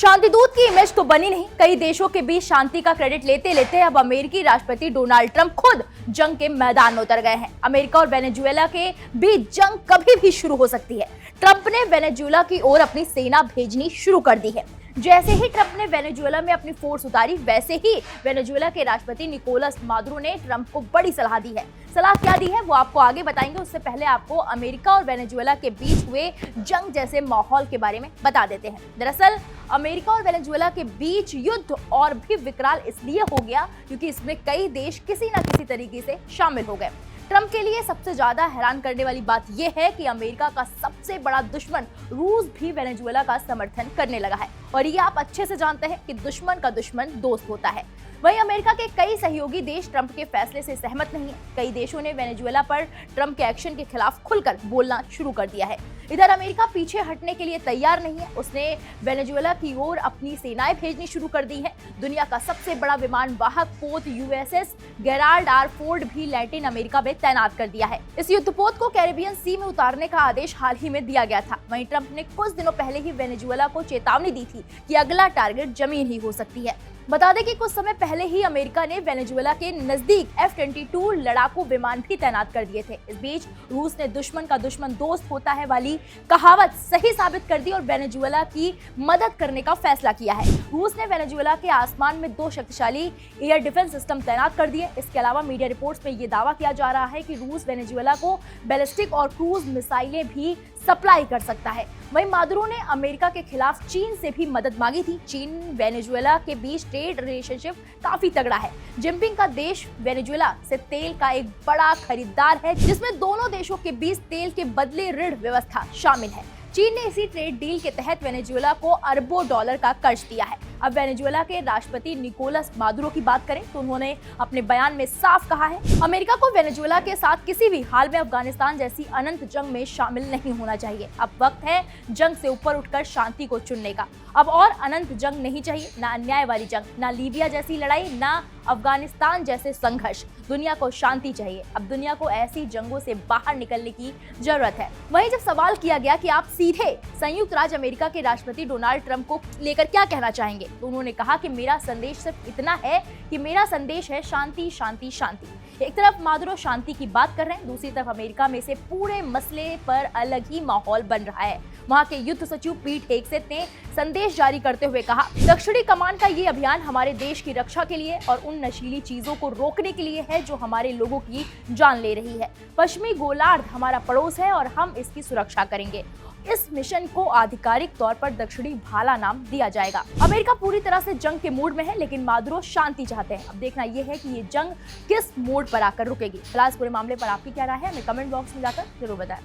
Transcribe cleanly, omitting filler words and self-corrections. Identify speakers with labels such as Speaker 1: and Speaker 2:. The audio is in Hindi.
Speaker 1: शांति दूत की इमेज तो बनी नहीं। कई देशों के बीच शांति का क्रेडिट लेते लेते अब अमेरिकी राष्ट्रपति डोनाल्ड ट्रंप खुद जंग के मैदान में उतर गए हैं। अमेरिका और वेनेजुएला के बीच जंग कभी भी शुरू हो सकती है। ट्रंप ने वेनेजुएला की ओर अपनी सेना भेजनी शुरू कर दी है। जैसे ही ट्रंप ने वेनेजुएला में अपनी फोर्स उतारी, वैसे ही वेनेजुएला के राष्ट्रपति निकोलस मादुरो ने ट्रंप को बड़ी सलाह दी है। सलाह क्या दी है वो आपको आगे बताएंगे। उससे पहले आपको अमेरिका और वेनेजुएला के बीच हुए जंग जैसे माहौल के बारे में बता देते हैं। दरअसल अमेरिका और वेनेजुएला के बीच युद्ध और भी विकराल इसलिए हो गया क्योंकि इसमें कई देश किसी न किसी तरीके से शामिल हो गए। ट्रंप के लिए सबसे ज्यादा हैरान करने वाली बात यह है कि अमेरिका का सबसे बड़ा दुश्मन रूस भी वेनेजुएला का समर्थन करने लगा है। और ये आप अच्छे से जानते हैं कि दुश्मन का दुश्मन दोस्त होता है। वहीं अमेरिका के कई सहयोगी देश ट्रंप के फैसले से सहमत नहीं है। कई देशों ने वेनेजुएला पर ट्रंप के एक्शन के खिलाफ खुलकर बोलना शुरू कर दिया है। इधर अमेरिका पीछे हटने के लिए तैयार नहीं है। उसने वेनेजुएला की ओर अपनी सेनाएं भेजनी शुरू कर दी है। दुनिया का सबसे बड़ा विमान वाहक पोत यूएसएस गेराल्ड आर फोर्ड भी लैटिन अमेरिका में तैनात कर दिया है। इस युद्धपोत को कैरेबियन सी में उतारने का आदेश हाल ही में दिया गया था। वहीं ट्रंप ने कुछ दिनों पहले ही वेनेजुएला को चेतावनी दी थी कि अगला टारगेट जमीन ही हो सकती है। बता दें कि कुछ समय पहले ही अमेरिका ने वेनेजुएला के नजदीक F-22 लड़ाकू विमान भी तैनात कर दिए थे। इस बीच रूस ने दुश्मन का दुश्मन दोस्त होता है वाली कहावत सही साबित कर दी और वेनेजुएला की मदद करने का फैसला किया है। रूस ने वेनेजुएला के आसमान में 2 शक्तिशाली एयर डिफेंस सिस्टम तैनात कर दिए। इसके अलावा मीडिया रिपोर्ट्स में ये दावा किया जा रहा है कि रूस वेनेजुएला को बैलिस्टिक और क्रूज मिसाइलें भी सप्लाई कर सकता है। वहीं मादुरो ने अमेरिका के खिलाफ चीन से भी मदद मांगी थी। चीन वेनेजुएला के बीच ट्रेड रिलेशनशिप काफी तगड़ा है। जिनपिंग का देश वेनेजुएला से तेल का एक बड़ा खरीदार है, जिसमें दोनों देशों के बीच तेल के बदले ऋण व्यवस्था शामिल है। चीन ने इसी ट्रेड डील के तहत वेनेजुएला को अरबों डॉलर का कर्ज दिया है। अब वेनेजुएला के राष्ट्रपति निकोलस मादुरो की बात करें तो उन्होंने अपने बयान में साफ कहा है, अमेरिका को वेनेजुएला के साथ किसी भी हाल में अफगानिस्तान जैसी अनंत जंग में शामिल नहीं होना चाहिए। अब वक्त है जंग से ऊपर उठकर शांति को चुनने का। अब और अनंत जंग नहीं चाहिए, ना अन्याय वाली जंग, ना लीबिया जैसी लड़ाई, ना अफगानिस्तान जैसे संघर्ष। दुनिया को शांति चाहिए। अब दुनिया को ऐसी जंगों से बाहर निकलने की जरूरत है। वहीं जब सवाल किया गया कि आप सीधे संयुक्त राज्य अमेरिका के राष्ट्रपति डोनाल्ड ट्रंप को लेकर क्या कहना चाहेंगे, तो उन्होंने कहा कि मेरा संदेश सिर्फ इतना है कि मेरा संदेश है शांति शांति शांति। एक तरफ मादुरो शांति की बात कर रहे हैं, दूसरी तरफ अमेरिका में से पूरे मसले पर अलग ही माहौल बन रहा है। वहां के युद्ध सचिव पीट हेगसेथ ने संदेश जारी करते हुए कहा, दक्षिणी कमान का ये अभियान हमारे देश की रक्षा के लिए और उन नशीली चीजों को रोकने के लिए है जो हमारे लोगों की जान ले रही है। पश्चिमी गोलार्ध हमारा पड़ोस है और हम इसकी सुरक्षा करेंगे। इस मिशन को आधिकारिक तौर पर दक्षिणी भाला नाम दिया जाएगा। अमेरिका पूरी तरह से जंग के मूड में है, लेकिन मादुरो शांति चाहते हैं। अब देखना यह है कि ये जंग किस मोड पर आकर रुकेगी। फिलहाल इस पूरे मामले पर आपकी क्या राय है, हमें कमेंट बॉक्स में जाकर जरूर बताएं।